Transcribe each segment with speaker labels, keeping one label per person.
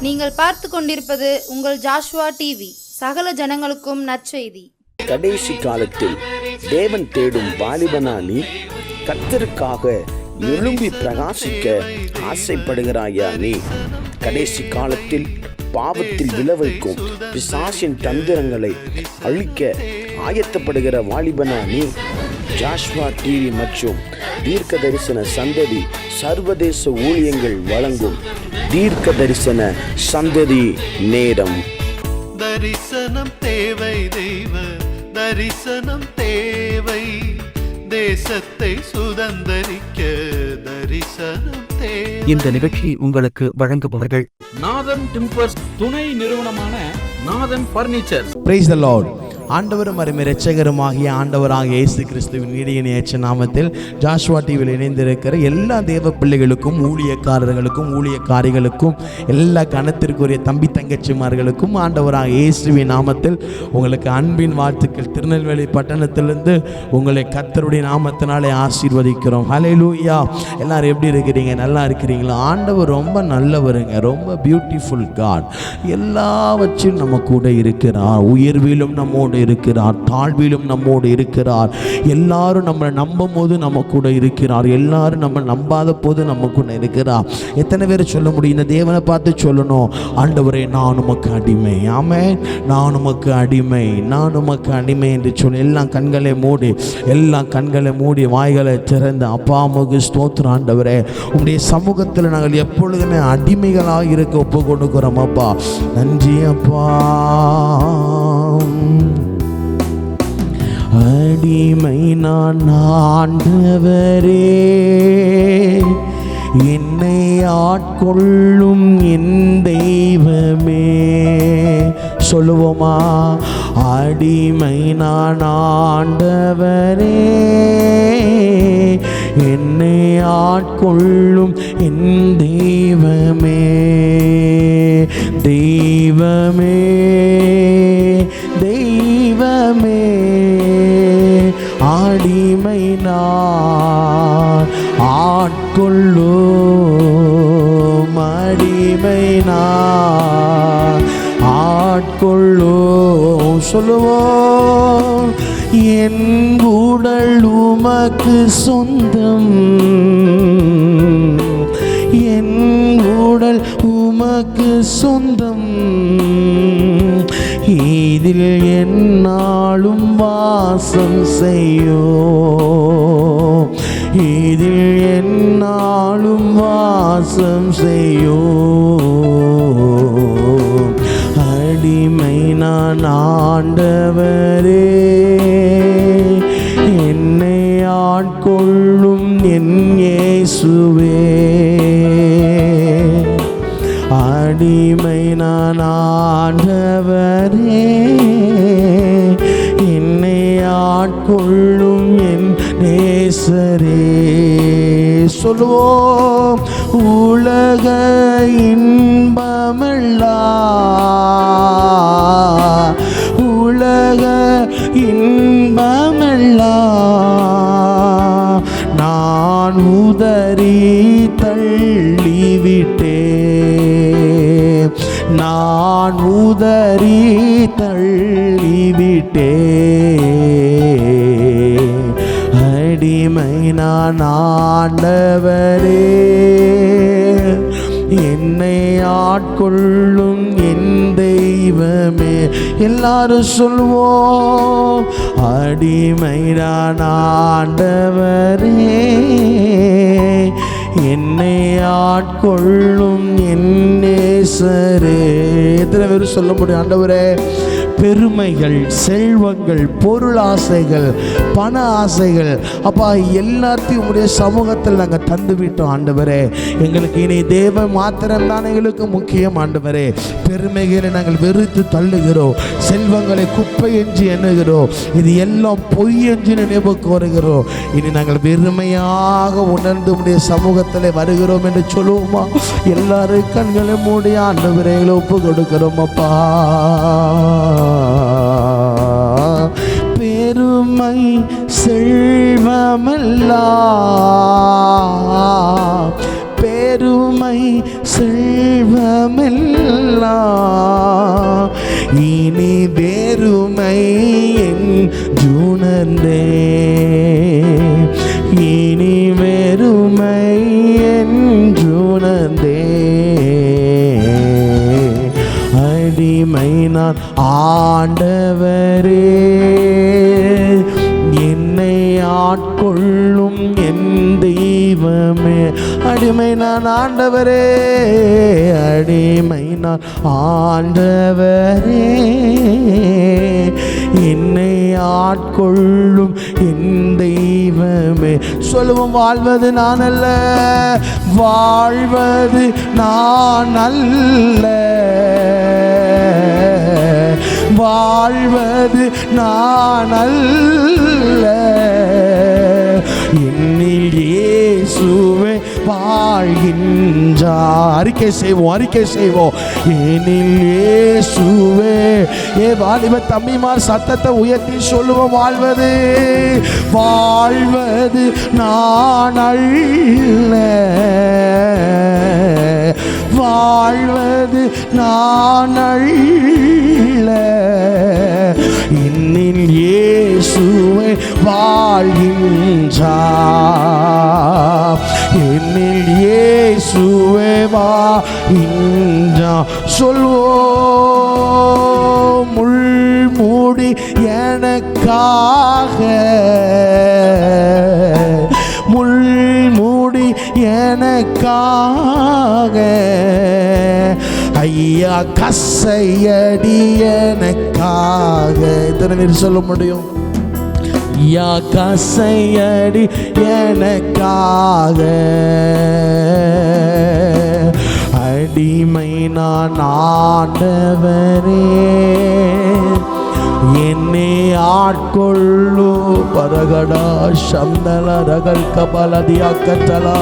Speaker 1: நீங்கள் பார்த்து கொண்டிருப்பது உங்கள் ஜாஷுவா டிவி. சகல ஜனங்களுக்கும் நற்செய்தி.
Speaker 2: கடைசி காலத்தில் தேவன் தேடும் வாலிபனா நீ? கர்த்தருக்காக எழும்பி பிரகாசிக்க ஆசைப்படுகிறாயா நீ? கடைசி காலத்தில் பாவத்தில் விளைவிக்கும் பிசாசின் தந்திரங்களை அழிக்க ஆயத்தப்படுகிற வாலிபனா நீ? ஜாஷ்வா டிவி மற்றும் தீர்க்க தரிசன சந்ததி சர்வதேச ஊழியங்கள் வழங்கும் தீர்க்க தரிசன சந்ததி நேரம்.
Speaker 3: தரிசனம் தேவை, தெய்வ தரிசனம் தேவை, தேசத்தை சுதந்தரிக்க தரிசனம் தேவை.
Speaker 4: இந்த நிகழ்ச்சி உங்களுக்கு வழங்குபவர்கள்
Speaker 5: நாதன் டிம்பர்ஸ் துணை நிறுவனமான நாதன் பர்னிச்சர்.
Speaker 6: Praise the Lord. ஆண்டவரும் அருமை இரட்சகருமாகிய ஆண்டவராக இயேசு கிறிஸ்துவின் இணையற்ற நாமத்தில் ஜாஷுவா டிவியில் இணைந்திருக்கிற எல்லா தேவ பிள்ளைகளுக்கும், ஊழியக்காரர்களுக்கும், ஊழியக்காரிகளுக்கும், எல்லா கணத்திற்குரிய தம்பி தங்கச்சிமார்களுக்கும் ஆண்டவராக இயேசுவின் நாமத்தில் உங்களுக்கு அன்பின் வாழ்த்துக்கள். திருநெல்வேலி பட்டணத்திலிருந்து உங்களை கர்த்தருடைய நாமத்தினாலே ஆசீர்வதிக்கிறோம். ஹல்லேலூயா. எல்லாரும் எப்படி இருக்கிறீங்க? நல்லா இருக்கிறீங்களா? ஆண்டவர் ரொம்ப நல்லவருங்க, ரொம்ப பியூட்டிஃபுல் காட். எல்லாவற்றையும் நம்ம கூட இருக்கிறார். உயர்விலும் நம்மோடு இருக்கிறார், தாழ்விலும் நம்மோடு இருக்கிறார். எல்லாரும் நம்மளை நம்பும் போது நம்ம கூட இருக்கிறார், எல்லாரும் நம்ம நம்பாத போது நம்ம கூட இருக்கிறார். எத்தனை பேர் சொல்ல முடியும்? இந்த தேவனை பார்த்து சொல்லணும், ஆண்டவரே நான் உமக்கு அடிமை. ஆமென். நான் உமக்கு அடிமை, நான் உமக்கு அடிமை என்று சொல்லி எல்லாம் கண்களை மூடி வாய்களை திறந்து, அப்பா உமக்கு ஸ்தோத்திரம் ஆண்டவரே, உம்முடைய சமூகத்தில் நாங்கள் எப்பொழுதுமே அடிமைகளாக இருக்க ஒப்பு கொடுக்கிறோம். அப்பா நன்றி அப்பா. அடிமை நான் ஆண்டவரே, என்னை ஆட்கொள்ளும் என் தெய்வமே. சொல்லுவோமா? அடிமை நான் ஆண்டவரே, என்னை ஆட்கொள்ளும் என் தெய்வமே. தெய்வமே தெய்வமே, அடிமை நான் ஆட்கொள்ளும், அடிமை நான் ஆட்கொள்ளும். சொல்லுவோம். என் உடல் உமக்கு சொந்தம், என் உடல் உமக்கு சொந்தம், இதில் என்னாலும் வாசம் செய்யோ, இதில் என்னாலும் வாசம் செய்யோ. அடிமை நான் ஆண்டவரே, என்னை ஆட்கொள்ளும் என் இயேசுவே. அடிமை நான் ஆண்டவரே, என்னை ஆட்கொள்ளும் என் நேசரே. சொல்லுவோம். உலக இன்பமெல்லாம், உலக இன்பமெல்லாம் நான் உதறி தள்ளிவிட்டேன், நான் உதறி தள்ளிவிட்டேன். அடிமை நான் ஆண்டவரே, என்னை ஆட்கொள்ளும் என் தெய்வமே. எல்லாரும் சொல்வோம். அடிமை நான் ஆண்டவரே, என்னை ஆட்கொள்ளும் என் நேசரே. எத்தனை பேர் சொல்ல முடியும்? ஆண்டவரே, பெருமைகள், செல்வங்கள், பொருளாசைகள், பண ஆசைகள், அப்பா எல்லாத்தையும் உங்களுடைய சமூகத்தில் நாங்கள் தந்து விட்டோம் ஆண்டவரே. எங்களுக்கு இனி தேவ மாத்திரம்தான் எங்களுக்கு முக்கியம் ஆண்டவரே. பெருமைகளை நாங்கள் வெறுத்து தள்ளுகிறோம், செல்வங்களை குப்பை என்று எண்ணுகிறோம், இது எல்லாம் பொய் என்று நினைவு கோருகிறோம். இனி நாங்கள் வெறுமையாக உணர்ந்து உடைய சமூகத்தில் வருகிறோம் என்று சொல்லுவோமா? எல்லாரும் கண்களை மூடி ஆண்டவரே ஒப்பு கொடுக்கிறோம் அப்பா. பெருமை செல்வமெல்லாம், பெருமை செல்வமெல்லாம் நான் ஆண்டவரே என்னை ஆட்கொள்ளும் என் தெய்வமே. அடிமை நான் ஆண்டவரே, அடிமை நான் ஆண்டவரே என்னை ஆட்கொள்ளும் என் தெய்வமே. சொல்லுவோம், வாழ்வது நான் அல்ல, வாழ்வது நான் அல்ல, வாழ்வது நான் அல்ல, என்னில் இயேசுவே வாழ்கின்றார். அறிக்கை செய்வோம். என்னில் இயேசுவே. வாலிப தம்பிமார் சத்தத்தை உயர்த்தி சொல்லுவோம், வாழ்வது நான் அல்ல, வாழ்வது நான் அல்ல, என்னில் இயேசுவே வாழ்கின்றார், என்னில் இயேசுவே வாழ்கின்றார். சொல்வோம், முள்மூடி எனக்காக, முள்மூடி எனக்காக, ஐயா கசையடி எனக்காக. எத்தனை பேர் சொல்ல முடியும்? ஐயா கசையடி எனக்காக, அடிமை நான் ஆண்டவரே என்னை ஆட்கொள்ளு. பரகடா சந்தல ரகல் கபலதியா கட்டலா.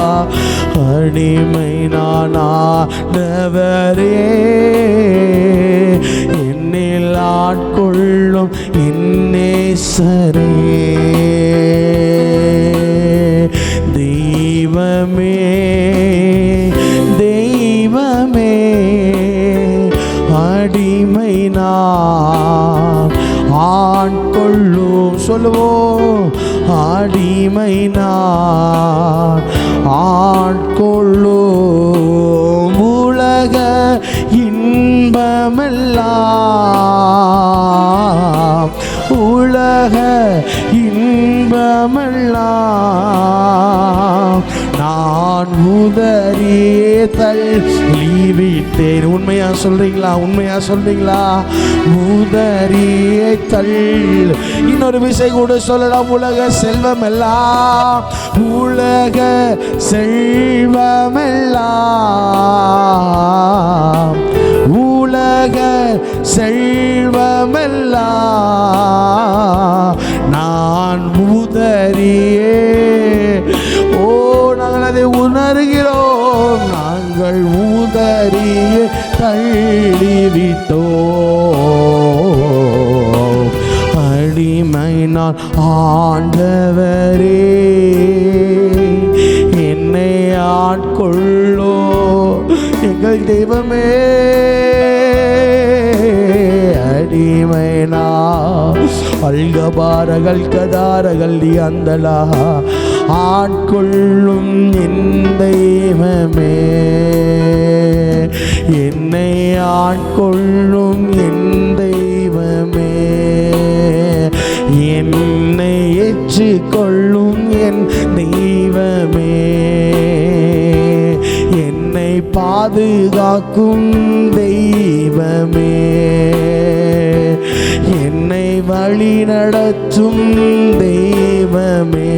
Speaker 6: அடிமை நான் ஆண்டவரே என்னில் ஆட்கொள்ளும் இன்னேசரே. தெய்வமே தெய்வமே அடிமை நான் ஆட்கொள்ளும். சொல்லுவோம், அடிமை நான் ஆட்கொள்ளும். உலக இன்பமெல்லாம், உலக இன்பமெல்லாம் நான் உதறியே தள்ளிவிட்டேன். உண்மையா சொல்றீங்களா? உண்மையா சொல்றீங்களா? உதறியே தள்ளி. இன்னொரு விஷயம் கூட சொல்லலாம், உலக செல்வம் எல்லாம், உலக செல்வமெல்லாம், உலக செல்வமெல்லாம் நான் உதறியே. ஓ, நாங்கள் அதை உணர்கிறோம், நாங்கள் உதறியே தள்ளிவிட்டோம். அடிமை நான் ஆண்டவரே என்னை ஆட்கொள்ளோ. எங்கள் தெய்வமே அடிமை நான் அல்கபாரகள் கதாரகள் அந்தலா ஆட்கொள்ளும் என் தெய்வமே என்னை ஆட்கொள்ளும் என் தெய்வமே என்னை ஏற்றுக்கொள்ளும் என் தெய்வமே என்னை பாதுகாக்கும் தெய்வமே என்னை வழி நடத்தும் தெய்வமே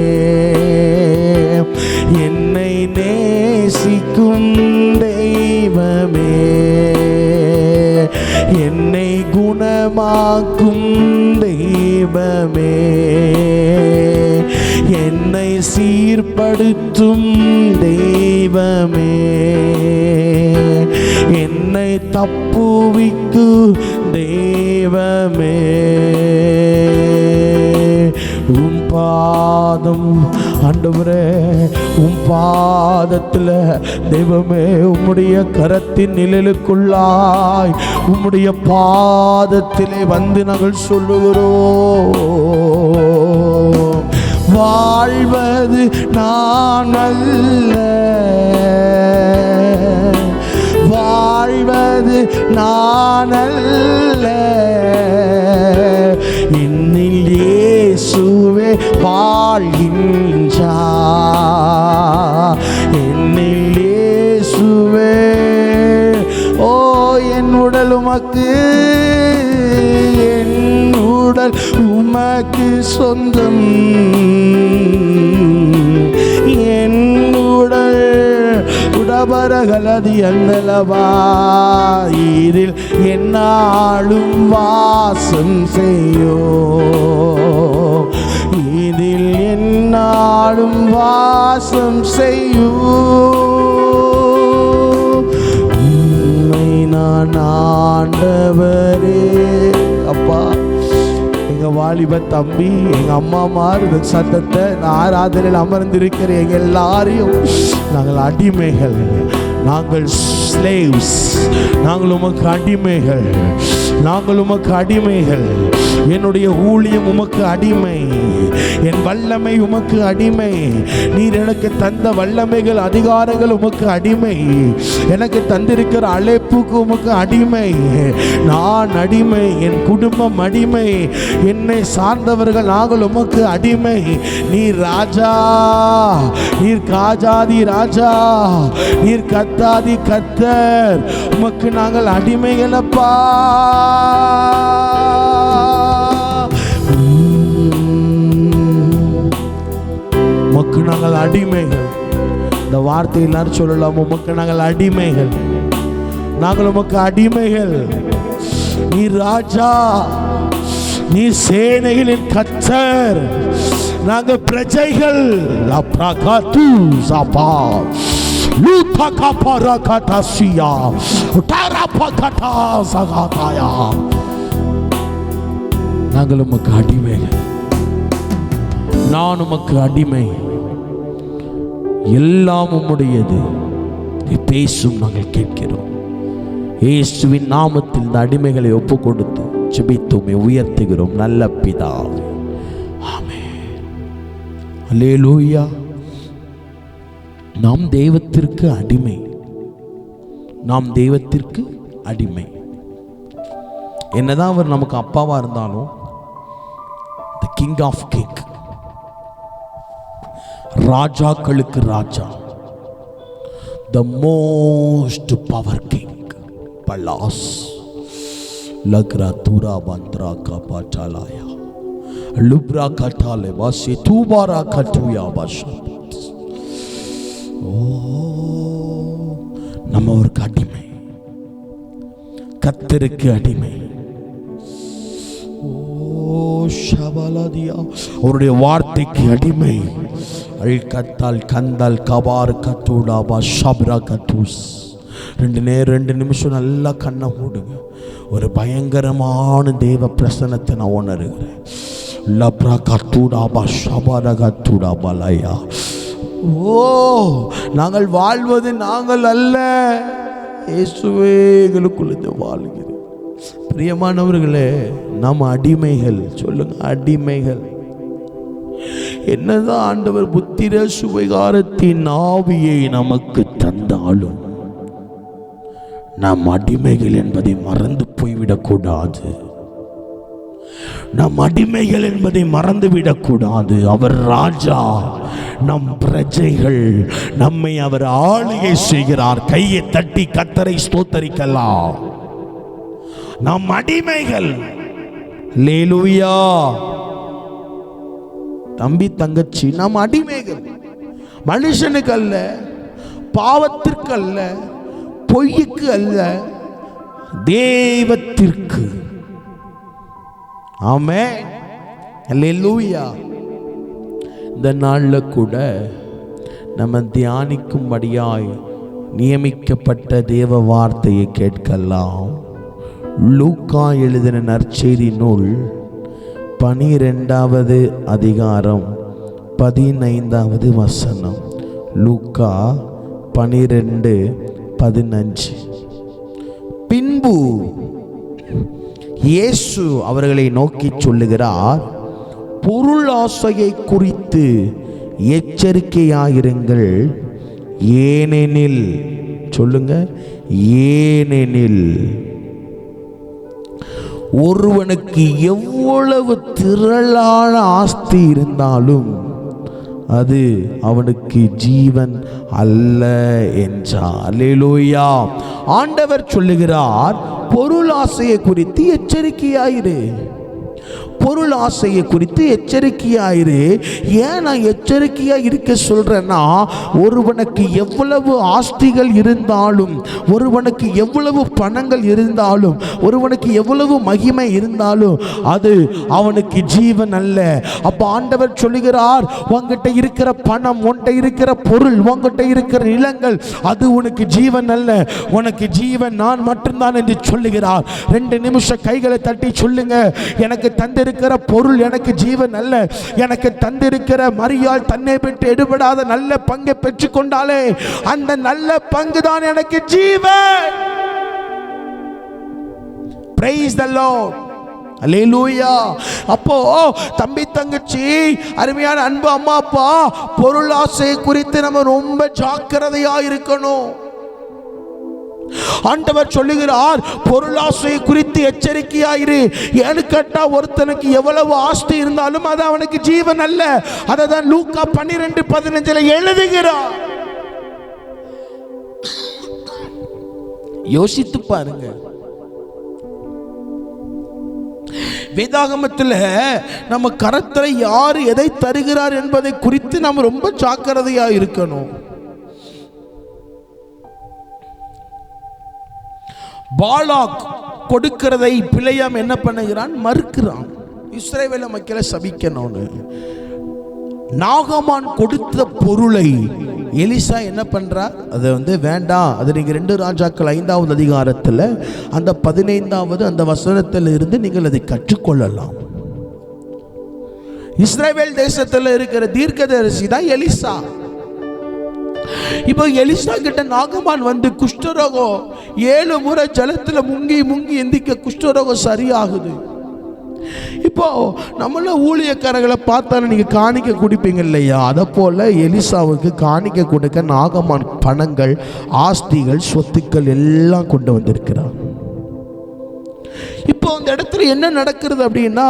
Speaker 6: என்னை நேசிக்கும் தெய்வமே என்னை குணமாக்கும் தெய்வமே என்னை சீர்படுத்தும் தெய்வமே என்னை தப்புவிக்கும் தெய்வமே உம் பாதம் ஆண்டவரே உம் பாதத்தில் தெய்வமே உம்முடைய கரத்தின் நிழலுக்குள்ளாய் உம்முடைய பாதத்திலே வந்து நாங்கள் சொல்லுகிறோம் வாழ்வது நான் அல்ல வாழ்வது நானல்ல, என்னில் இயேசுவே வாழ்கின்றார், என்னில் இயேசுவே. ஓ என் உடல் உமக்கு, என் உடல் உமக்கு சொந்தம், என் உடல் உடபரகலதி அன்னலவா, இதில் என்னாலும் வாசம் செய்யோ, இதில் என்னாலும் வாசம் செய்யோ. உம்மை நான் ஆண்டவரே. அப்பா, எங்க வாலிப தம்பி, எங்க அம்மாமார் இந்த சத்தத்தை ஆராதனையில் அமர்ந்திருக்கிற எங்க எல்லாரையும் நாங்கள் அடிமைகள், நாங்கள் ஸ்லேவ்ஸ், நாங்கள் உமக்கு அடிமைகள், நாங்கள் உமக்கு அடிமைகள். என்னுடைய ஊழியம் உமக்கு அடிமை, என் வல்லமை உமக்கு அடிமை, நீர் எனக்கு தந்த வல்லமைகள் அதிகாரங்கள் உமக்கு அடிமை, எனக்கு தந்திருக்கிற அழைப்புக்கு உமக்கு அடிமை. நான் அடிமை, என் குடும்பம் அடிமை, என்னை சார்ந்தவர்கள் நாங்கள் உமக்கு அடிமை. நீர் ராஜா, நீர் காஜாதி ராஜா, நீர் கத்தாதி கத்தர், உமக்கு நாங்கள் அடிமைகளப்பா. உமக்கு நாங்கள் அடிமைகள். இந்த வார்த்தை எல்லாரும் சொல்லலாம், உமக்கு நாங்கள் அடிமைகள், நாங்கள் உமக்கு அடிமைகள். நீ ராஜா, நீ சேனைகளின் கர்த்தர், நாங்கள் பிரஜைகள். நாங்கள் உமக்கு அடிமைகள், நான் உமக்கு அடிமை, எல்லாம் உம்முடையது. பேசும் நாங்கள் கேட்கிறோம். இயேசுவின் நாமத்தில் இந்த அடிமைகளை ஒப்பு கொடுத்து ஜெபித்துமே உயர்த்துகிறோம் நல்ல பிதாவே. ஆமென். அல்லேலூயா. நாம் தெய்வத்திற்கு அடிமை, நாம் தெய்வத்திற்கு அடிமை. என்னதான் அவர் நமக்கு அப்பாவா இருந்தாலும், the king of king, ராஜாக்களுக்கு ராஜா, the most power king, பலாஸ் லக்ரா தூரா பந்த்ரா கபாட்டாலாயா லுப்ரா கட்டாலே வாசி தூபாரா கட்டுயா பாஷா. ஓ, நம்ம ஒரு அடிமை, கர்த்தருக்கு அடிமை. ஓ ஷபலதியா, அவருடைய வார்த்தைக்கு அடிமை. அல்கத்தால் கந்தால் கபார் கத்தூடாபா ஷப்ரா கத்தூஸ். 2 நிமிஷம் நல்லா கண்ணை மூடுங்க. ஒரு பயங்கரமான தேவ பிரசன்னத்தை நான் உணர்கிறேன். லப்ரா கத்தூடாபா ஷபாரா கத்தூடாபா லயா. ஓ, நாங்கள் வாழ்வது நாங்கள் அல்ல, இயேசுவே எங்களுக்குள்ள வாழ்கிறேன். பிரியமானவர்களே, நாம் அடிமைகள். சொல்லுங்க, அடிமைகள். என்னதான் ஆண்டவர் புத்திர சுவிகாரத்தின் ஆவியை நமக்கு தந்தாலும் நாம் அடிமைகள் என்பதை மறந்து போய்விடக்கூடாது. நம் அடிமைகள் என்பதை மறந்துவிடக்கூடாது. அவர் ராஜா, நம் பிரஜைகள், நம்மை அவர் ஆளுகை செய்கிறார். கையை தட்டி கர்த்தரை ஸ்தோத்தரிக்கலாம். நம் அடிமைகள். அல்லேலூயா. தம்பி தங்கச்சி, நம் அடிமைகள். மனுஷனுக்கு அல்ல, பாவத்திற்கு அல்ல, பொய்யுக்கு அல்ல, தெய்வத்திற்கு. ஆமென். அல்லேலூயா. இந்த நாளில் கூட நம்ம தியானிக்கும்படியாய் நியமிக்கப்பட்ட தேவ வார்த்தையை கேட்கலாம். லூக்கா எழுதின நற்செய்தி நூல் 12வது அதிகாரம் 15வது வசனம். லூக்கா 12:15. பின்பு இயேசு அவர்களை நோக்கி சொல்லுகிறார், பொருள் ஆசையை குறித்து எச்சரிக்கையாயிருங்கள். ஏனெனில், சொல்லுங்க. ஏனெனில் ஒருவனுக்கு எவ்வளவு திரளான ஆஸ்தி இருந்தாலும் அது அவனுக்கு ஜீவன் அல்ல என்றார். அல்லேலூயா. ஆண்டவர் சொல்லுகிறார், பொருள் ஆசையை குறித்து எச்சரிக்கையாயிரு. பொருள் ஆசையை குறித்து எச்சரிக்கையாயிரு. ஏன் நான் எச்சரிக்கையா இருக்க சொல்றேன்னா, ஒருவனுக்கு எவ்வளவு ஆஸ்திகள் இருந்தாலும், ஒருவனுக்கு எவ்வளவு பணங்கள் இருந்தாலும், ஒருவனுக்கு எவ்வளவு மகிமை இருந்தாலும் அது அவனுக்கு ஜீவன் அல்ல. அப்ப ஆண்டவர் சொல்லுகிறார், உன்கிட்ட இருக்கிற பணம், உன்கிட்ட இருக்கிற பொருள், உன்கிட்ட இருக்கிற நிலங்கள் அது உனக்கு ஜீவன் அல்ல. உனக்கு ஜீவன் நான் மட்டும்தான் என்று சொல்லுகிறார். 2 நிமிஷம் கைகளை தட்டி சொல்லுங்க, எனக்கு தந்திருக்கிற பொருள் எனக்கு ஜீவன் அல்ல. எனக்கு தந்திருக்கிற மரியாள் தன்னை விட்டு எடுபடாத நல்ல பங்கை பெற்றுக் கொண்டாலே அந்த நல்ல பங்கு தான் எனக்கு ஜீவன். Praise the Lord. அல்லேலூயா. அப்போ தம்பி தங்கச்சி, அருமையான அன்பு அம்மா அப்பா, பொருள் ஆசை குறித்து நம்ம ரொம்ப ஜாக்கிரதையா இருக்கணும். ஆண்டவர் சொல்லுகிறார், பொருளாசை குறித்து எச்சரிக்கையாயிரு. ஏன்னு கேட்டா, ஒருத்தனுக்கு எவ்வளவு ஆஸ்தி இருந்தாலும் அது அவனுக்கு ஜீவன் அல்ல. அதை தான் லூக்கா 12:15 எழுதுகிறார். யோசித்து பாருங்க. வேதாகமத்தில் நம்ம கரத்தில் யார் எதை தருகிறார் என்பதை குறித்து நாம் ரொம்ப ஜாக்கிரதையா இருக்கணும். பாலாக் கொடுக்கிறதை பிழையாம் என்ன பண்ணுகிறான்? மறுக்கிறான். இஸ்ரவேல் மக்களை சபிக்கணும்னு. நாகமான் கொடுத்த பொருளை எலிசா என்ன பண்றார்? அதை வேண்டாம். அது நீங்க 2 ராஜாக்கள் 5வது அதிகாரத்தில் அந்த 15வது அந்த வசனத்தில் இருந்து நீங்கள் அதை கற்றுக்கொள்ளலாம். இஸ்ரவேல் தேசத்தில் இருக்கிற தீர்க்கதரிசி தான் எலிசா. இப்போ எலிசா கிட்ட நாகமான் வந்து குஷ்டரோகம் 7 முறை ஜலத்துல முங்கி முங்கி எந்திக்க குஷ்டரோகம் சரியாகுது. இப்போ நம்மள ஊழியக்காரர்களை பார்த்தாலும் நீங்க காணிக்க குடிப்பீங்க இல்லையா? அதை போல எலிசாவுக்கு காணிக்க கொடுக்க நாகமான் பணங்கள், ஆஸ்திகள், சொத்துக்கள் எல்லாம் கொண்டு வந்திருக்கிறார். இப்போ அந்த இடத்துல என்ன நடக்கிறது அப்படின்னா,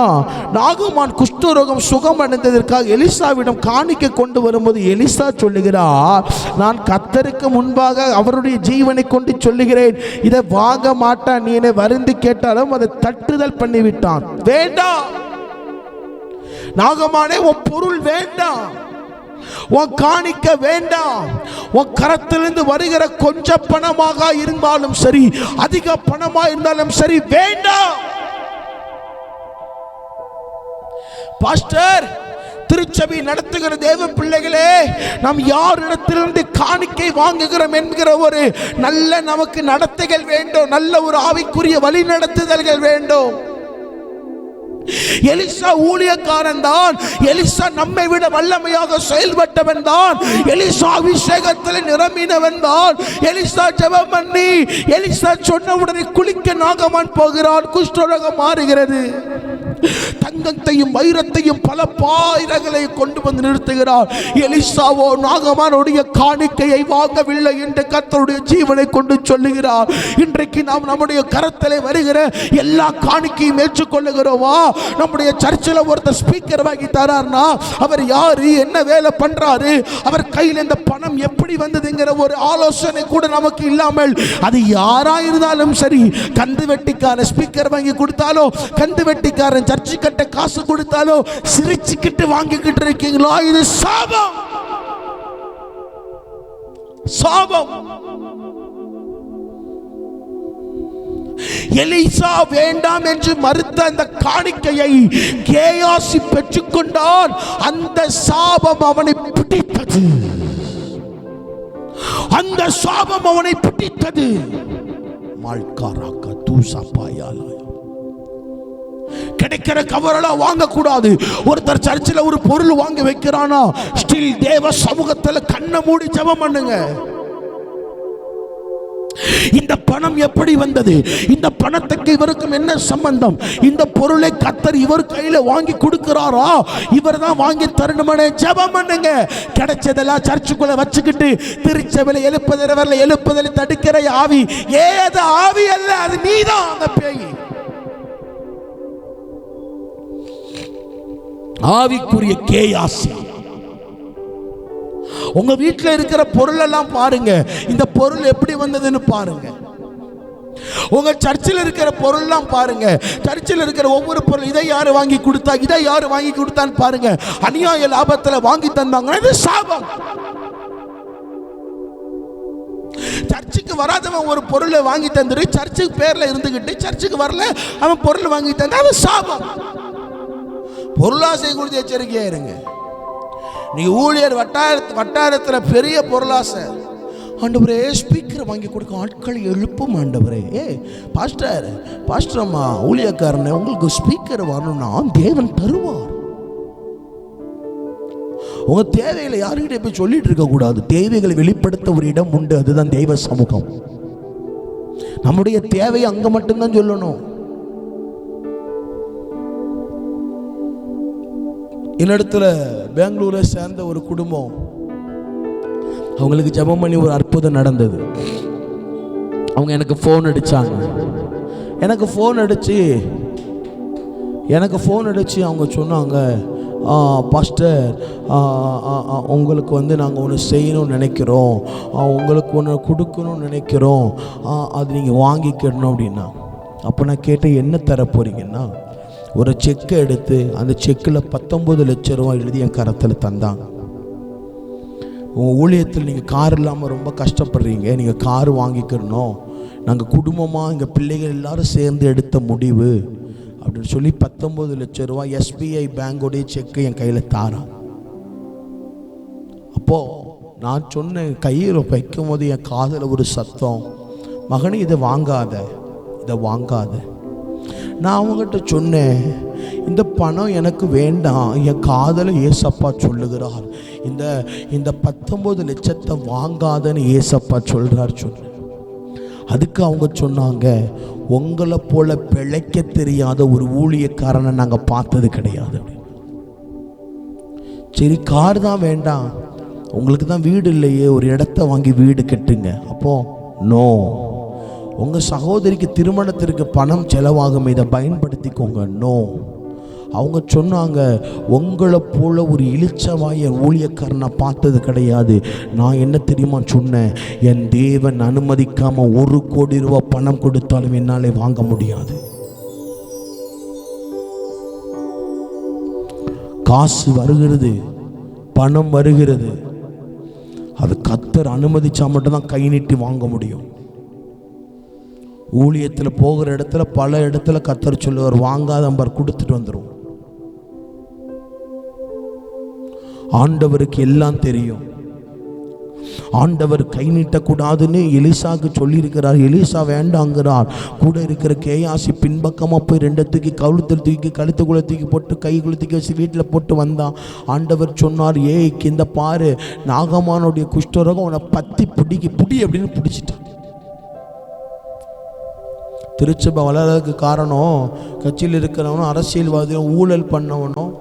Speaker 6: நாகமான் குஷ்டரோகம் சுகம் அடைந்ததற்காக எலிசாவிடம் காணிக்க கொண்டு வரும்போது எலிசா சொல்லுகிறார், நான் கர்த்தருக்கு முன்பாக அவருடைய ஜீவனை கொண்டு சொல்லுகிறேன், இதை வாங்க மாட்டான். நீ என்னை வருந்து கேட்டாலும் அதை தட்டுதல் பண்ணிவிட்டான். வேண்டாம் நாகமானே, உன் பொருள் வேண்டாம், உன் காணிக்க வேண்டாம். உன் கரத்திலிருந்து வருகிற கொஞ்சம் பணமாக இருந்தாலும் சரி, அதிக பணமாக இருந்தாலும் சரி, வேண்டாம். பாஸ்டர், திருச்சபை நடத்துகிற தேவ பிள்ளைகளே, நாம் யாரிடத்திலிருந்து காணிக்கை வாங்குகிறோம் என்கிற ஒரு நல்ல நமக்கு நடத்தைகள் வேண்டும். நல்ல ஒரு ஆவிக்குரிய வழி நடத்துதல்கள் வேண்டும். எலிசா ஊழியக்காரன் தான். எலிசா நம்மை விட வல்லமையாக செயல்பட்டவன் தான். எலிசா அபிஷேகத்தில் நிரம்பினவன் தான். எலிசா ஜெபம் பண்ணி எலிசா சொன்ன உடனே குளிக்க நாகமான் போகிறான். குஷ்டரோகம் மாறுகிறது. தங்கத்தையும் வைரத்தையும் பல பாயிரங்களை கொண்டு வந்து நிறுத்துகிறார். எலிசாவோ நாகமானுடைய காணிக்கையை வாங்கவில்லை என்று கர்த்தருடைய ஜீவனை கொண்டு சொல்லுகிறார். இன்றைக்கு நாம் நம்முடைய கரத்திலே வருகிற எல்லா காணிக்கையும் ஏற்றுக்கொள்ளுகிறோமா? நம்முடைய சர்ச்சில் ஒருத்தர் ஸ்பீக்கர் வாங்கி தரார்னா அவர் யாரு, என்ன வேலை பண்றாரு, அவர் கையில் இந்த பணம் எப்படி வந்ததுங்கிற ஒரு ஆலோசனை கூட நமக்கு இல்லாமல், அது யாரா இருந்தாலும் சரி, கந்து வெட்டிக்காரன் ஸ்பீக்கர் வாங்கி கொடுத்தாலோ, கந்து வெட்டிக்காரன் சர்ச்சு கட்ட காசு கொடுத்தாலோ சிரிச்சுக்கிட்டு வாங்கிக்கிட்டு இருக்கீங்களா? இது சாபம். சாபம். எலிசா வேண்டாம் என்று மறுத்த அந்த காணிக்கையை கேயாசி பெற்றுக்கொண்டான். அந்த சாபம் அவனை பிடித்தது. அந்த சாபம் அவனை பிடித்தது. மால்காராக்கா தூசா பாயாலா. கிடைக்கிற கவரெல்லாம் வாங்கக்கூடாது. ஒருத்தர் சர்ச்சில் ஒரு பொருள் வாங்கி வைக்கிறானா, ஸ்டில் தேவ சமூகத்தில் கண்ணை மூடி ஜெபம் பண்ணுங்க. இந்த பணம் எப்படி வந்தது, இந்த பணத்துக்கு இவருக்கும் என்ன சம்பந்தம், இந்த பொருளை கர்த்தர் இவர் கையில வாங்கி கொடுக்கிறாரா, இவர் தான் வாங்கி தரணுமே. ஜெபம் பண்ணுங்க. கிடைச்சதெல்லாம் சர்ச்சுக்குள்ள வச்சுக்கிட்டு திருச்சபையில எழுப்புதல் தடுக்கிற ஆவி ஏது ஆவி அல்ல, அது நீதான் அந்த பேய். ஆவிக்குரிய கேயாசி. உங்க வீட்டில் இருக்கிற பொருள் எல்லாம் பாருங்க, இந்த பொருள் எப்படி வந்ததுன்னு பாருங்க. உங்க சர்ச்சில் இருக்கிற பொருள் எல்லாம் பாருங்க, சர்ச்சில் இருக்கிற ஒவ்வொரு பொருள் இதை யாரு வாங்கி கொடுத்தா, இதை யாரு வாங்கி கொடுத்தான்னு பாருங்க. அநியாய லாபத்துல வாங்கி தந்தாங்க, இது சாபம். சர்ச்சுக்கு வராதவன் ஒரு பொருளை வாங்கி தந்துரு, சர்ச்சுக்கு பேர்ல இருந்துகிட்டு சர்ச்சுக்கு வரல அவன் பொருள் வாங்கி தந்தா அது சாபம். பொருளாசை குறித்து எச்சரிக்கையா இருங்க. நீங்க ஊழியர் வட்டாரத்தில் பெரிய பொருளாசை, ஆண்டவரே ஸ்பீக்கர் வாங்கி கொடுக்க ஆட்களை எழுப்பும் ஆண்டவரே. பாஸ்டர் அம்மா ஊழியக்காரனே, உங்களுக்கு ஸ்பீக்கர் வரணும்னா தேவன் தருவார். உங்க தேவைகளை யாருக்கிட்ட போய் சொல்லிட்டு இருக்க கூடாது. தேவைகளை வெளிப்படுத்த ஒரு இடம் உண்டு, அதுதான் தெய்வ சமூகம். நம்முடைய தேவையை அங்க மட்டும்தான் சொல்லணும். இன்னிடத்துல பெங்களூரை சேர்ந்த ஒரு குடும்பம், அவங்களுக்கு ஜெபம் பண்ணி ஒரு அற்புதம் நடந்தது. அவங்க எனக்கு ஃபோன் அடித்தாங்க. எனக்கு ஃபோன் அடித்து அவங்க சொன்னாங்க, பாஸ்டர் உங்களுக்கு நாங்கள் ஒன்று செய்யணும்னு நினைக்கிறோம், உங்களுக்கு ஒன்று கொடுக்கணும்னு நினைக்கிறோம், அது நீங்கள் வாங்கிக்கணும் அப்படின்னா. அப்போ நான் கேட்டேன், என்ன தர போகிறீங்கன்னா? ஒரு செக்கை எடுத்து அந்த செக்கில் 19 லட்சம் ரூபா எழுதி என் கரத்தில் தந்தாங்க. உங்கள் ஊழியத்தில் நீங்கள் கார் இல்லாமல் ரொம்ப கஷ்டப்படுறீங்க, நீங்கள் கார் வாங்கிக்கணும், நாங்கள் குடும்பமாக எங்கள் பிள்ளைகள் எல்லாரும் சேர்ந்து எடுத்த முடிவு அப்படின்னு சொல்லி 19 லட்சம் ரூபா SBI பேங்கோடைய செக்கு என் கையில் தாரான். அப்போது நான் சொன்னேன், கையில் வைக்கும் போது என் காதில் ஒரு சத்தம், மகனே இதை வாங்காத. நான் அவங்ககிட்ட சொன்னேன், இந்த பணம் எனக்கு வேண்டாம், என் காதல ஏசப்பா சொல்லுகிறார், இந்த 19 லட்சத்தை வாங்காதன்னு ஏசப்பா சொல்றார் சொன்னேன். அதுக்கு அவங்க சொன்னாங்க, உங்களை போல பிழைக்க தெரியாத ஒரு ஊழியக்காரனை நாங்கள் பார்த்தது கிடையாது. சரி, கார் தான் வேண்டாம், உங்களுக்கு தான் வீடு இல்லையே, ஒரு இடத்த வாங்கி வீடு கட்டுங்க. அப்போ நோ, உங்கள் சகோதரிக்கு திருமணத்திற்கு பணம் செலவாகும், இதை பயன்படுத்திக்கோங்க. நோ. அவங்க சொன்னாங்க, உங்களை போல ஒரு இளிச்சவாய ஊழியக்காரனை பார்த்தது கிடையாது. நான் என்ன தெரியுமா சொன்னேன், என் தேவன் அனுமதிக்காமல் 1 கோடி ரூபா பணம் கொடுத்தாலும் என்னாலே வாங்க முடியாது. காசு வருகிறது, பணம் வருகிறது, அது கர்த்தர் அனுமதிச்சா மட்டும்தான் கை நீட்டி வாங்க முடியும். ஊழியத்தில் போகிற இடத்துல பல இடத்துல கர்த்தர் சொல்லுவார், வாங்காத நம்பர் கொடுத்துட்டு வந்துடும். ஆண்டவருக்கு எல்லாம் தெரியும். ஆண்டவர் கை நீட்டக்கூடாதுன்னு எலிசாவுக்கு சொல்லியிருக்கிறார். எலிசா வேண்டாங்கிறார். கூட இருக்கிற கேயாசி பின்பக்கமாக போய் 2 தூக்கி கழுத்தில் தூக்கி கழுத்துக்குள்ளே தூக்கி போட்டு கைக்குள்ளே தூக்கி வச்சு வீட்டில் போட்டு வந்தான். ஆண்டவர் சொன்னார், ஏய் இந்த பாரு, நாகமானுடைய குஷ்டரோகம் உன்னை பத்தி புடி அப்படின்னு பிடிச்சிட்டான். திருச்சபை வளர்றதுக்கு காரணம், கட்சியில் இருக்கிறவனும் அரசியல்வாதியும் ஊழல் பண்ணவனும்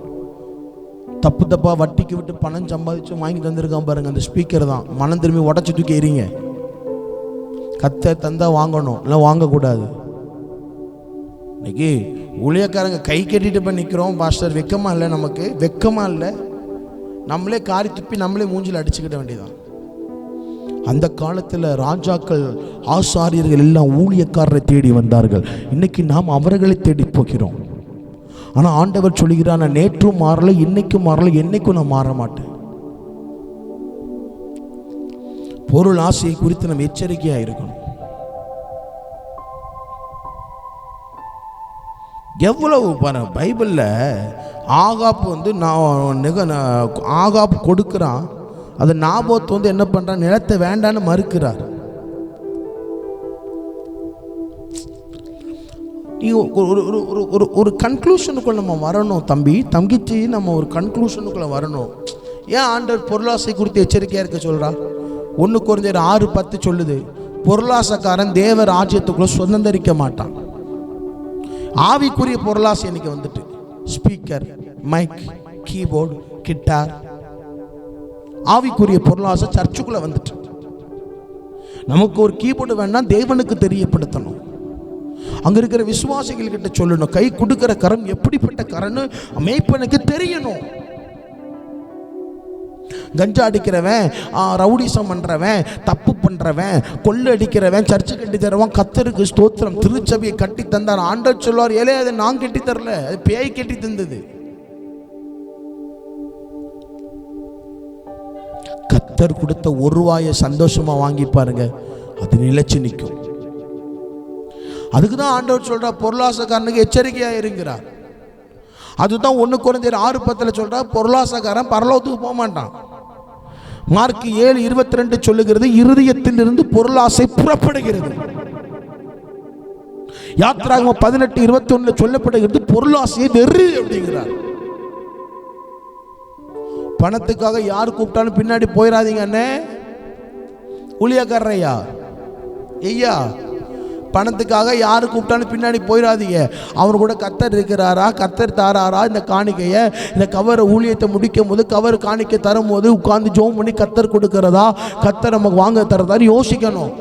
Speaker 6: தப்பாக வட்டிக்கு விட்டு பணம் சம்பாதிச்சு வாங்கி தந்திருக்கான் பாருங்க, அந்த ஸ்பீக்கர் தான். மனம் திரும்பி உடச்சி தூக்கி எறிங்க. கத்த தந்தா வாங்கணும், இல்லை வாங்கக்கூடாது. இன்னைக்கு ஊழியக்காரங்க கை கட்டிட்டு போய் நிற்கிறோம். பாஸ்டர் வெக்கமா இல்லை, நமக்கு வெக்கமா இல்லை, நம்மளே காரி துப்பி நம்மளே மூஞ்சில் அடிச்சுக்கிட்ட வேண்டியதான். அந்த காலத்தில் ராஜாக்கள் ஆசாரியர்கள் எல்லாம் ஊழியக்காரரை தேடி வந்தார்கள். இன்னைக்கு நாம் அவர்களை தேடி போகிறோம். ஆனால் ஆண்டவர் சொல்கிறார், நான் நேற்றும் மாறல, இன்னைக்கும் மாறல, என்னைக்கும் நான் மாற மாட்டேன். பொருள் ஆசையை குறித்து நம்ம எச்சரிக்கையாக இருக்கணும். எவ்வளவு பைபிளில் ஆகாப்பு ஆகாப்பு கொடுக்குறான், அது நாபோத் என்ன பண்றான், நிலத்தை வேண்டான்னு மறுக்கிறார். ஒரு கன்க்ளூஷனுக்குள்ள நம்ம வரணும் தம்பிச்சு, நம்ம ஒரு கன்க்ளூஷனுக்குள்ள வரணும். ஏன் ஆண்டவர் பொருளாசை குறித்து எச்சரிக்கையா இருக்க சொல்றா? 1 கொரிந்தியர் 6:10 சொல்லுது, பொருளாசக்காரன் தேவ ராஜ்யத்துக்குள்ள சுதந்திரிக்க மாட்டான். ஆவிக்குரிய பொருளாசை இன்னைக்கு வந்துட்டு ஸ்பீக்கர், மைக், கீபோர்டு, கிட்டார், ஆவிக்குரிய பொருளாசை சர்ச்சுக்குள்ள வந்துட்டு. நமக்கு ஒரு கீபோர்டு வேணா தேவனுக்கு தெரியப்படுத்தணும், அங்க இருக்கிற விசுவாசிகள் கிட்ட சொல்லணும், கை கொடுக்கிற கரம் எப்படிப்பட்ட கரன்னு மேய்ப்பனுக்கு தெரியணும். கஞ்சா அடிக்கிறவன், ரவுடிசம் பண்றவன், தப்பு பண்றவன், கொள்ளை அடிக்கிறவன் சர்ச்சை கட்டி தருவான். கர்த்தருக்கு ஸ்தோத்திரம், திருச்சபையை கட்டி தந்தார். ஆண்டவர் சொல்வார், ஏலே அதை நான் கட்டி தரல, அது பேய் கட்டி தந்தது. கர்த்தர் கொடுத்த ஒரு ரூபாயை சந்தோஷமா வாங்கி பாருங்க, அது நிலைச்சு நிற்கும். அதுக்கு தான் ஆண்டவர் சொல்றார், பொருளாசக்காரனுக்கு எச்சரிக்கையா இருக்கிறார். அதுதான் 1 கொரிந்தியர் 6:10 சொல்றார், பொருளாசக்காரன் பரலோகத்துக்கு போக மாட்டான். மார்க் 7:22 சொல்லுகிறது, இருதயத்தில் இருந்து பொருளாசை புறப்படுகிறது. யாத்திராகமம் 18:21 சொல்லப்படுகிறது, பொருளாசையை வெறு அப்படிங்கிறார். பணத்துக்காக யார் கூப்பிட்டாலும் பின்னாடி போயிடாதீங்க அண்ணே, ஊழியக்காரரையா ஐயா, பணத்துக்காக யாரு கூப்பிட்டாலும் பின்னாடி போயிடாதீங்க. அவர் கூட கர்த்தர் இருக்கிறாரா, கர்த்தர் தாராரா இந்த காணிக்கையை, இந்த கவர் ஊழியத்தை முடிக்கும் போது கவர் காணிக்கை தரும் போது உட்கார்ந்து ஜோம் பண்ணி கர்த்தர் கொடுக்கிறதா, கர்த்தர் நமக்கு வாங்க தரதான்னு யோசிக்கணும்.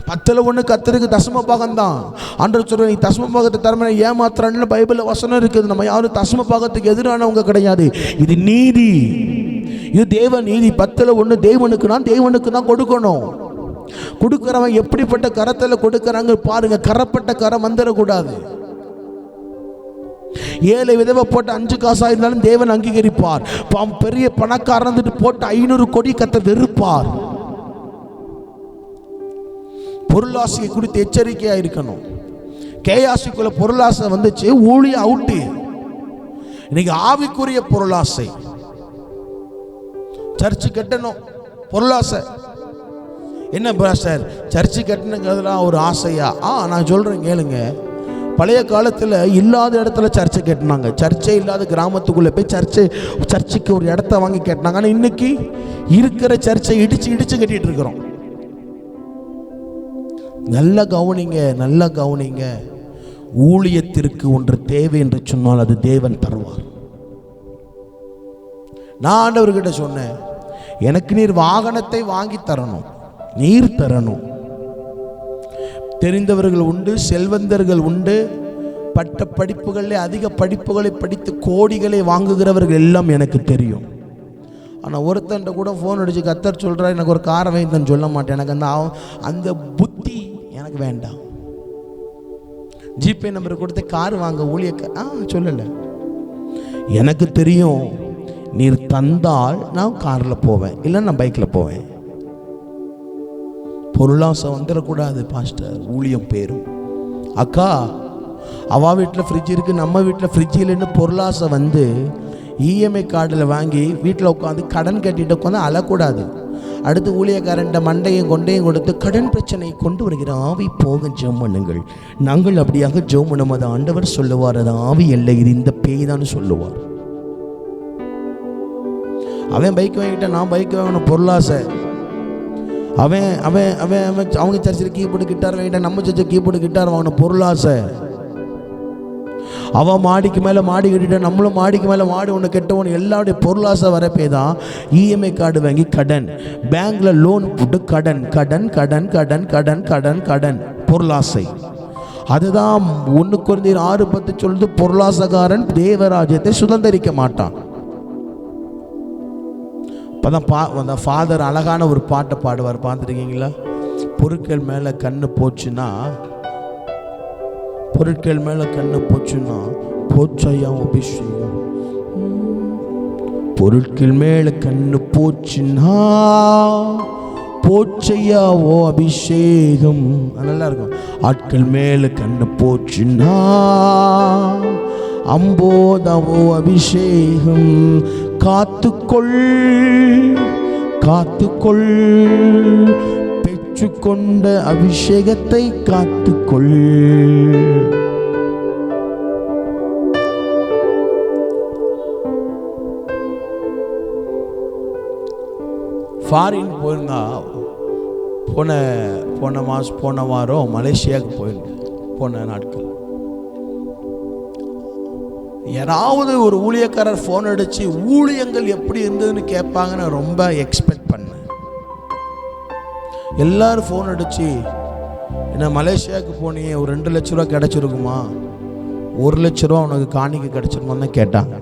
Speaker 6: 10ல் 1 கர்த்தருக்கு தசம பாகம் தான். ஆண்டவர் சொல்ற, நீ தசம பாகத்தை தரமே ஏமாத்துறான்னு பைபிள்ல வசனம் இருக்குது. நம்ம யாரும் தசம பாகத்துக்கு எதிரானவங்க கிடையாது. இது நீதி, இது தேவ நீதி. 10ல் 1 தேவனுக்கு தான் கொடுக்கணும். கொடுக்கிறவன் எப்படிப்பட்ட கரத்தில் கொடுக்கிறாங்க பாருங்க, கரப்பட்ட கரம் வந்துடக்கூடாது. 7 விதவை போட்டு 5 காசா இருந்தாலும் தேவன் அங்கீகரிப்பார். பெரிய பணக்காரன் போட்டு 500 கோடி கர்த்தர் வெறுப்பார். பொருளாசையை குறித்து எச்சரிக்கையா இருக்கணும். கேயாசிக்குள்ள பொருளாசை வந்துச்சு, ஊழிய அவுட்டு. இன்னைக்கு ஆவிக்குரிய பொருளாசை, சர்ச்சு கட்டணும் பொருளாசை. என்ன பாஸ்டர் சர்ச்சு கட்டணுங்கிறதுலாம் ஒரு ஆசையா? நான் சொல்கிறேன் கேளுங்க. பழைய காலத்தில் இல்லாத இடத்துல சர்ச்சை கட்டினாங்க. சர்ச்சே இல்லாத கிராமத்துக்குள்ளே போய் சர்ச்சுக்கு ஒரு இடத்த வாங்கி கட்டினாங்க. ஆனால் இன்னைக்கு இருக்கிற சர்ச்சை இடிச்சு கட்டிட்டு இருக்கிறோம். நல்ல கவனிங்க. ஊழியத்திற்கு ஒன்று தேவை என்று சொன்னால் அது தேவன் தருவார். நான் ஆண்டவர்கிட்ட சொன்னேன், எனக்கு நீர் வாகனத்தை வாங்கி தரணும், நீர் தரணும். தெரிந்தவர்கள் உண்டு, செல்வந்தர்கள் உண்டு, பட்ட படிப்புகளில் அதிக படிப்புகளை படித்து கோடிகளை வாங்குகிறவர்கள் எல்லாம் எனக்கு தெரியும். ஆனால் ஒருத்தன்ட்ட கூட ஃபோன் அடித்து கர்த்தர் சொல்கிறார், எனக்கு ஒரு காரை வைத்தன்னு சொல்ல மாட்டேன். எனக்கு அந்த புத்தி எனக்கு வேண்டாம். ஜிபே நம்பர் கொடுத்து கார் வாங்க சொல்லலை. எனக்கு தெரியும், நீர் தந்தால் நான் காரில் போவேன், இல்லை நான் பைக்கில் போவேன். பொருளாசை வந்துடக்கூடாது பாஸ்டர், ஊழியம் பேரும். அக்கா அவா வீட்டில் ஃப்ரிட்ஜ் இருக்குது, நம்ம வீட்டில் ஃப்ரிட்ஜ் இல்லைன்னு பொருளாசை வந்து இஎம்ஐ கார்டில் வாங்கி வீட்டில் உட்காந்து கடன் கட்டிட்டு உட்காந்து அழக்கூடாது. அடுத்து ஊழியக்காரன்ட்ட மண்டையும் கொண்டையும் கொடுத்து கடன் பிரச்சனையை கொண்டு வருகிற ஆவி போக ஜெபம் பண்ணுங்கள். நாங்கள் அப்படியாக ஜெபம் பண்ணும், அது ஆண்டவர் சொல்லுவார், அது ஆவி இல்லை, இது இந்த பேய் தான் சொல்லுவார். அவன் பைக் வாங்கிட்டான், நான் பைக் வாங்கணும், பொருளாசை. அவன் அவன் அவன் அவன் அவங்க சர்ச்சில் கீபோர்டு கிட்டார் வாங்கிட்டான், நம்ம சர்ச்சில் கீபோர்டு கிட்டார் வாங்கணும், பொருளாசை. அவன் மாடிக்கு மேலே மாடி கட்டிட்டான், நம்மளும் மாடிக்கு மேலே மாடி ஒன்று கெட்டவன். எல்லாருடைய பொருளாசை வரப்பே தான் இஎம்ஐ கார்டு வாங்கி கடன், பேங்க்ல லோன் போட்டு கடன் கடன் கடன் கடன் கடன் கடன் கடன் பொருளாசை. அதுதான் 1 கொரிந்தியர் 6:10 சொல்லுது, பொருளாசைக்காரன் தேவராஜ்யத்தை சுதந்திரிக்க மாட்டான். அப்போதான் ஃபாதர் அழகான ஒரு பாட்டை பாடுவார், பார்த்துருக்கீங்களா? பொருட்கள் மேலே கண்ணு போச்சுன்னா போச்சையா அபிஷேகம். பொருட்கள் மேலே கண்ணு போச்சுன்னா போச்சையாவோ அபிஷேகம். நல்லா இருக்கும். ஆட்கள் மேலே கண்ணு போச்சுன்னா அம்போதாவோ அபிஷேகம். காத்துக்கொள் பெற்றுக்கொண்ட அபிஷேகத்தை காத்துக்கொள். ஃபாரின் போயிருந்தா போன வாரம் மலேசியாவுக்கு போயிருந்தேன். போன நாட்கள் யாராவது ஒரு ஊழியக்காரர் ஃபோன் அடித்து ஊழியங்கள் எப்படி இருந்ததுன்னு கேட்பாங்கன்னு ரொம்ப எக்ஸ்பெக்ட் பண்ணேன். எல்லாரும் ஃபோன் அடித்து என்ன மலேசியாவுக்கு போனியே, ஒரு 2 லட்ச ரூபா கிடச்சிருக்குமா, 1 லட்ச ரூபா உனக்கு காணிக்க கிடச்சிருமான்னு தான் கேட்டாங்க.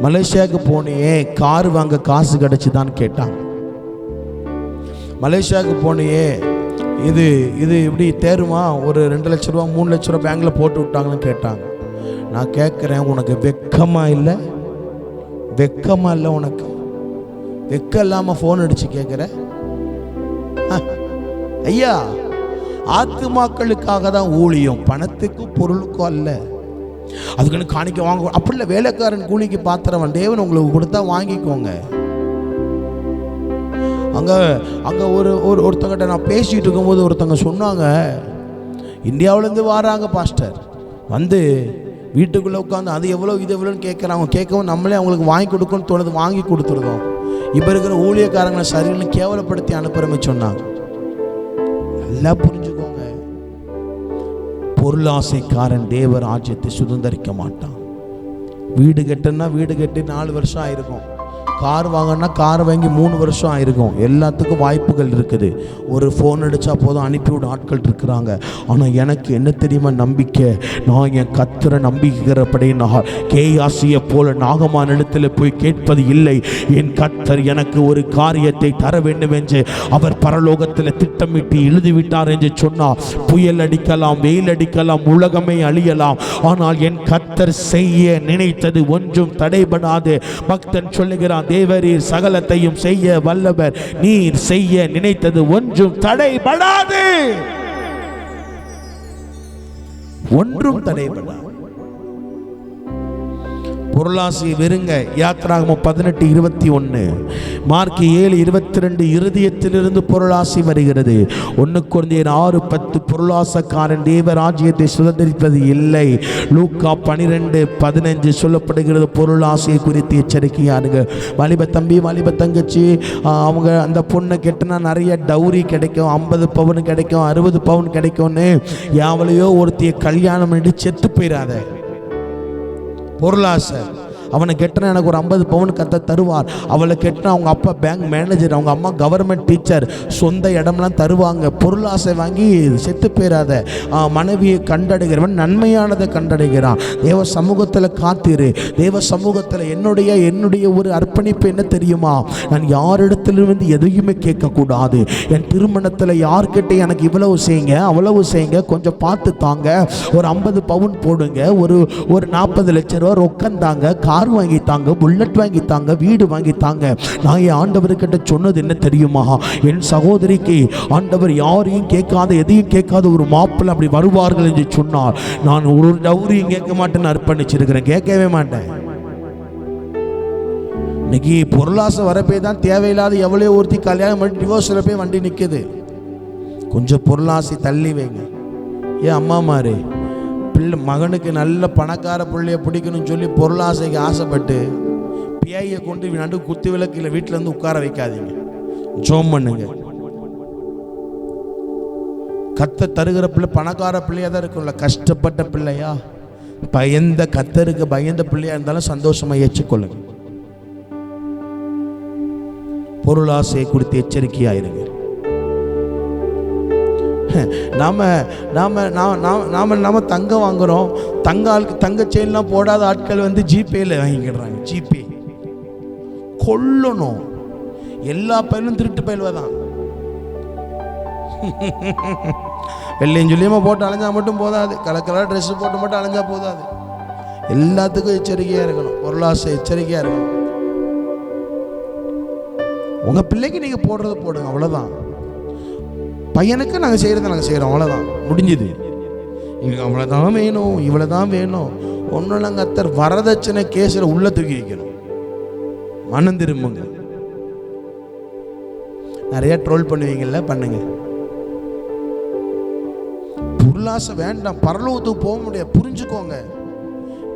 Speaker 6: மலேசியாவுக்கு போனியே கார் வாங்க காசு கிடச்சிதான்னு கேட்டாங்க. மலேசியாவுக்கு போனியே இது இப்படி தேருமா, ஒரு 2 லட்ச ரூபா 3 லட்ச ரூபா பேங்கில் போட்டு விட்டாங்கன்னு கேட்டாங்க. நான் கேட்குறேன், உனக்கு வெக்கமா இல்லை? வெக்கமா இல்லை உனக்கு? வெக்கம் இல்லாமல் ஃபோன் அடித்து கேட்குற? ஐயா, ஆத்துமாக்களுக்காக தான் ஊழியம், பணத்துக்கும் பொருளுக்கும் அல்ல. அதுக்குன்னு காணிக்க வாங்க அப்படி இல்லை. வேலைக்காரன் கூலிக்கு பாத்திரவன் தேவன் உங்களுக்கு கொடுத்தா வாங்கிக்கோங்க. அங்கே ஒருத்தங்கிட்ட நான் பேசிகிட்டு இருக்கும்போது ஒருத்தங்க சொன்னாங்க, இந்தியாவிலேருந்து வராங்க பாஸ்டர், வந்து வீட்டுக்குள்ளே உட்காந்து அது எவ்வளோ இது எவ்வளோன்னு கேட்குறாங்க. கேட்கவும் நம்மளே அவங்களுக்கு வாங்கி கொடுக்கணும்னு தோணுது, வாங்கி கொடுத்துருதோம். இப்போ இருக்கிற ஊழியக்காரங்களை சரின்னு கேவலப்படுத்தி அனுப்புறமே சொன்னாங்க. நல்லா புரிஞ்சுக்கோங்க, பொருளாசைக்காரன் தேவ ராஜ்யத்தை சுதந்திரிக்க மாட்டான். வீடு கட்டுன்னா வீடு கட்டி 4 வருஷம் ஆயிருக்கும். கார் வாங்கினா கார் வாங்கி 3 வருஷம் ஆயிருக்கும். எல்லாத்துக்கும் வாய்ப்புகள் இருக்குது. ஒரு ஃபோன் அடித்தா போதும் அனுப்பிவிட ஆட்கள் இருக்கிறாங்க. ஆனால் எனக்கு என்ன தெரியுமா நம்பிக்கை? நான் என் கர்த்தரை நம்பிக்கிறபடி நான் கேயாசியை போல நாகமான இடத்துல போய் கேட்பது இல்லை. என் கர்த்தர் எனக்கு ஒரு காரியத்தை தர வேண்டும் என்று அவர் பரலோகத்தில் திட்டமிட்டு எழுதிவிட்டார் என்று சொன்னார். புயல் அடிக்கலாம், வெயில் அடிக்கலாம், உலகமே அழியலாம், ஆனால் என் கர்த்தர் செய்ய நினைத்தது ஒன்றும் தடைபடாது. பக்தன் சொல்லுகிறான், தேவரீர் சகலத்தையும் செய்ய வல்லவர், நீர் செய்ய நினைத்தது ஒன்றும் தடைபடாது. ஒன்றும் தடைபடாது. பொருளாசி வெறுங்க. யாத்திராகமம் 18:21, மார்க் 7:22, இருதயத்திலிருந்து பொருளாசி வருகிறது. 1 கொரிந்தியர் 6:10, பொருளாசக்காரன் தேவராஜ்யத்தை சுதந்திரிப்பது இல்லை. லூக்கா 12:15 சொல்லப்படுகிறது. பொருளாசியை குறித்து எச்சரிக்கையாருங்க. வாலிப தம்பி, வாலிப தங்கச்சி, அவங்க அந்த பொண்ணை கெட்டினா நிறைய டவுரி கிடைக்கும், 50 பவுன் கிடைக்கும், 60 பவுன் கிடைக்கும்னு யாவளையோ ஒருத்திய கல்யாணம் பண்ணி செத்து போயிடாத. பொருளாசை. அவனை கெட்டினா எனக்கு ஒரு 50 பவுன் கத்த தருவார். அவளை கெட்டினா அவங்க அப்பா பேங்க் மேனேஜர், அவங்க அம்மா கவர்மெண்ட் டீச்சர், சொந்த இடம்லாம் தருவாங்க. பொருளாசை வாங்கி செத்து போயிடாத. மனைவியை கண்டடைகிறவன் நன்மையானதை கண்டடைகிறான். தேவ சமூகத்தில் காத்திரு. தேவ சமூகத்தில் என்னுடைய ஒரு அர்ப்பணிப்பு என்ன தெரியுமா? நான் யாரிடத்திலிருந்து எதையுமே கேட்கக்கூடாது. என் திருமணத்தில் யார்கிட்ட எனக்கு இவ்வளவு செய்யுங்க, அவ்வளவு செய்யுங்க, கொஞ்சம் பார்த்து தாங்க, ஒரு 50 பவுன் போடுங்க, ஒரு 40 லட்சம் ரூபா ரொக்கந்தாங்க, கார் வாங்கித்தாங்க, புல்லட் வாங்கித்தாங்க, வீடு வாங்கித்தாங்க. நான் என் ஆண்டவர்கிட்ட சொன்னது என்ன தெரியுமா? என் சகோதரிக்கு ஆண்டவர் யாரையும் கேட்காத, எதையும் கேட்காத ஒரு மாப்பிள்ளை அப்படி வருவார்கள் என்று சொன்னார். நான் ஒரு டவுரியும் கேட்க மாட்டேன்னு அர்ப்பணிச்சிருக்கிறேன். கேட்கவே மாட்டேன். இன்னைக்கு பொருளாசை வரப்பே தான் தேவையில்லாத எவ்வளோ ஒருத்தி கல்யாணம் பண்ணி டிவோர்ஸில் போய் வண்டி நிற்குது. கொஞ்சம் பொருளாசை தள்ளி வைங்க. ஏன் அம்மா மாறு பிள்ளை மகனுக்கு நல்ல பணக்கார பிள்ளைய பிடிக்கணும்னு சொல்லி பொருளாசைக்கு ஆசைப்பட்டு பிஐயை கொண்டு நடு குத்து விளக்கில் வீட்டில் இருந்து உட்கார வைக்காதீங்க. ஜோம் பண்ணுங்க. கத்த தருகிற பிள்ளை பணக்கார பிள்ளையா தான் இருக்கும்ல. கஷ்டப்பட்ட பிள்ளையா, கத்தருக்கு பயந்த பிள்ளையா இருந்தாலும் சந்தோஷமா ஏற்றுக்கொள்ளுங்க. பொருளாசையை குறித்து எச்சரிக்கையாயிருங்க. நாம தங்கம் வாங்குறோம். தங்க செயின்லாம் போடாத ஆட்கள் வந்து ஜிபேல வாங்கிக்கிறாங்க. ஜிபே கொல்லணும். எல்லா பயிலும் திருட்டு பயில்வதான். வெள்ளையும் சொல்லியமா போட்டு அலைஞ்சா மட்டும் போதாது. கலர் ட்ரெஸ் போட்டு மட்டும் அலைஞ்சா போதாது. எல்லாத்துக்கும் எச்சரிக்கையா இருக்கணும். பொருளாசை எச்சரிக்கையா இருக்கணும். உங்க பிள்ளைக்கு நீங்க போடுறது போடுங்க, அவ்வளவுதான். பையனுக்கு நாங்கள் செய்கிறத நாங்கள் செய்கிறோம், அவ்வளோதான், முடிஞ்சுது. எங்களுக்கு அவ்வளோதான் வேணும், இவ்வளோ தான் வேணும். ஒன்றும் நாங்கள் அத்தர் வரதட்சணை கேஸில் உள்ள தூக்கி வைக்கணும். மனம் திரும்புங்க. நிறைய ட்ரோல் பண்ணுவீங்கல்ல, பண்ணுங்க. பொருளாசை வேண்டாம். பரலோகத்துக்கு போக முடியாது. புரிஞ்சுக்கோங்க.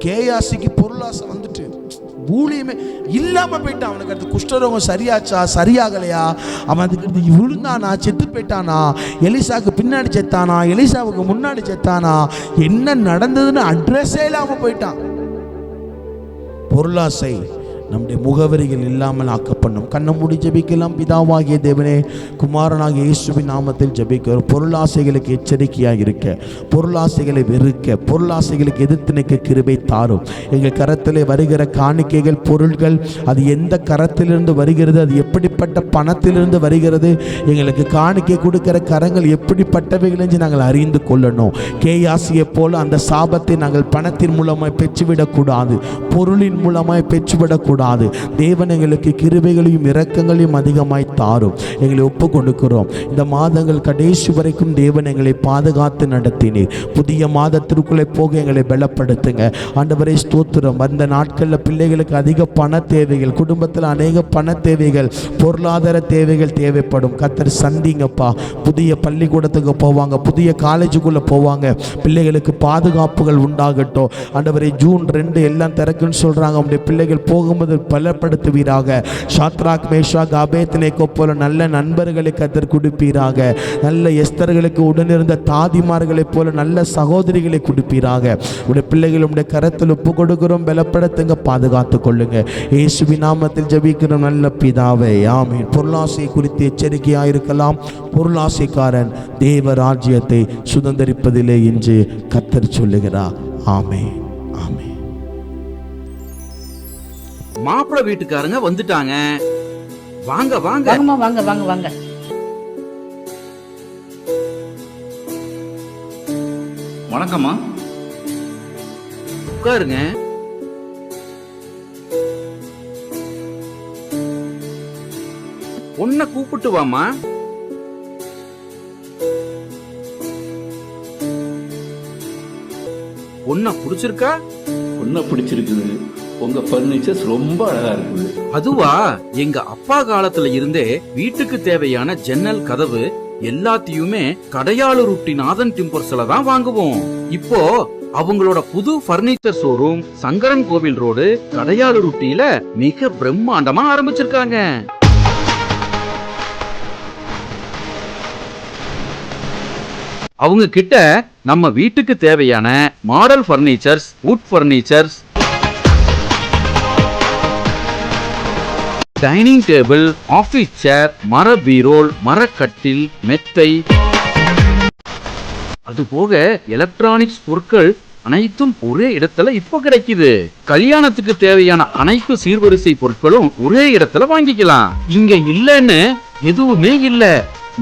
Speaker 6: கேயாசிக்கு பொருளாசை வந்துட்டு ஊழியமே இல்லாம போயிட்டான். அவனுக்கு அடுத்து குஷ்டரோகம் சரியாச்சா சரியாகலையா, அவன் அதுக்கு அடுத்து விழுந்தானா செத்து போயிட்டானா, எலிசாவுக்கு பின்னாடி செத்தானா எலிசாவுக்கு முன்னாடி செத்தானா, என்ன நடந்ததுன்னு அட்ரஸே இல்லாம போயிட்டான். பொருளாசை நம்முடைய முகவரிகள் இல்லாமல் ஆக்கப்படும். கண்ணை மூடி ஜெபிக்கலாம். பிதாவாகிய தேவனே, குமாரனாகிய இயேசுவின் நாமத்தில் ஜெபிக்கிறோம். பொருளாசைகளுக்கு எச்சரிக்கையாக இருக்க, பொருளாசைகளை வெறுக்க, பொருளாசைகளுக்கு எதிர்த்து நிற்க கிருபை தாரும். எங்கள் கரத்தில் வருகிற காணிக்கைகள் பொருள்கள் அது எந்த கரத்திலிருந்து வருகிறது, அது எப்படிப்பட்ட பணத்திலிருந்து வருகிறது, எங்களுக்கு காணிக்கை கொடுக்கிற கரங்கள் எப்படிப்பட்டவைகள் என்று நாங்கள் அறிந்து கொள்ளணும். கேயாசியை போல அந்த சாபத்தை நாங்கள் பணத்தின் மூலமாய் பெற்றுவிடக்கூடாது, பொருளின் மூலமாய் பெற்றுவிடக்கூடாது. தேவன் எங்களுக்கு கிருபைகளையும் இரக்கங்களையும் அதிகமாய் தாரும். எங்களை ஒப்பு கொடுக்கிறோம். இந்த மாதங்கள் கடைசி வரைக்கும் தேவன் எங்களை பாதுகாத்து நடத்தினீர். புதிய மாதத்திற்குள்ளே போக எங்களை பலப்படுத்துங்க ஆண்டவரே. ஸ்தோத்திரம். அந்த நாட்களில் பிள்ளைகளுக்கு அதிக பண தேவைகள், குடும்பத்தில் அநேக பண தேவைகள், பொருளாதார தேவைகள் தேவைப்படும். கர்த்தர் சந்திங்கப்பா. புதிய பள்ளிக்கூடத்துக்கு போவாங்க, புதிய காலேஜுக்குள்ளே போவாங்க, பிள்ளைகளுக்கு பாதுகாப்புகள் உண்டாகட்டும் ஆண்டவரே. ஜூன் 2 எல்லாம் திறக்குன்னு சொல்கிறாங்க. அவங்களுடைய பிள்ளைகள் போகும்போது பலப்படுத்துவீராக. ஷாத்ராக் மேஷாக் ஆபேத்நேகோ போல நல்ல நண்பர்களை கர்த்தர் கொடுப்பீராக. நல்ல எஸ்தர்களுக்கு உடனிருந்த தாதிமார்களைப் போல நல்ல சகோதரிகளை கொடுப்பீராக. உடைய பிள்ளைகள் உடைய கரத்தில் ஒப்பு கொடுக்கிறோம். பலப்படுத்துங்க, பாதுகாத்து கொள்ளுங்க. இயேசுவின் நாமத்தில் ஜெபிக்கிற நல்ல பிதாவே, ஆமென். பொருளாசை குறித்து எச்சரிக்கையாக இருக்கலாம். பொருளாசைக்காரன் தேவ ராஜ்யத்தை சுதந்திரிப்பதில்லை என்று கர்த்தர் சொல்லுகிறார். ஆமென், ஆமென்.
Speaker 5: மாப்பிள்ளை வீட்டுக்காரங்க வந்துட்டாங்க. வாங்க வாங்க
Speaker 7: வாங்க வாங்க வாங்க.
Speaker 8: வணக்கம்மா.
Speaker 5: உட்காருங்க. உன்னை கூப்பிட்டு வாமா. உன்னை பிடிச்சிருக்கா?
Speaker 8: உன்னை பிடிச்சிருக்குது. உங்க பர்னிச்சர்ஸ் ரொம்ப அழகா இருக்குது.
Speaker 5: அதுவா, எங்க அப்பா காலத்துல இருந்தே வீட்டுக்கு தேவையான ஜன்னல், கதவு எல்லாத்தையுமே கடையாளூர் ஊட்டி நாதன் டிம்பர்ஸ்ல தான் வாங்குவோம். இப்போ அவங்களோட புது பர்னிச்சர் ஷோரூம் சங்கரன் கோவில் ரோடு கடையாளூர் ஊட்டியில மிக பிரம்மாண்டமா ஆரம்பிச்சிருக்காங்க. அவங்க கிட்ட நம்ம வீட்டுக்கு தேவையான model furnitures, wood furnitures, dining table, office chair, மர பீரோல், மரக்கட்டில், மெத்தை, அதுபோக எலக்ட்ரானிக்ஸ் பொருட்கள் அனைத்தும் ஒரே இடத்துல இப்போ கிடைக்குது. கல்யாணத்துக்கு தேவையான அனைத்து சீர்வரிசை பொருட்களும் ஒரே இடத்துல வாங்கிக்கலாம். இங்க இல்லன்னு எதுவுமே இல்ல.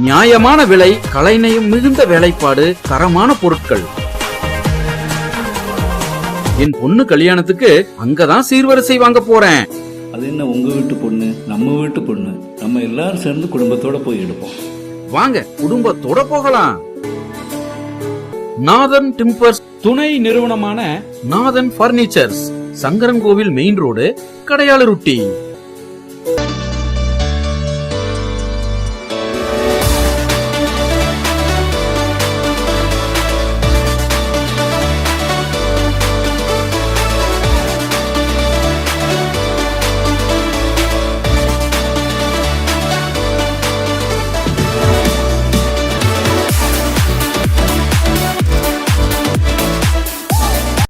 Speaker 5: நியாயமான விலை, கலைநயம் மிகுந்த வேலைப்பாடு, தரமான பொருட்கள். என் பொண்ணு கல்யாணத்துக்கு அங்கதான் சீர்வரிசை வாங்க போறேன்.
Speaker 8: அது என்ன உங்க வீட்டு பொண்ணு, நம்ம வீட்டு பொண்ணு, நம்ம எல்லாரும் சேர்ந்து குடும்பத்தோட போய் எடுப்போம்.
Speaker 5: வாங்க, குடும்பத்தோட போகலாம். நாதன் டிம்பர்ஸ் துணை நிறுவனமான நாதன் பர்னிச்சர்ஸ், சங்கரன் கோவில் மெயின் ரோடு, கடையாளூர் ஊட்டி.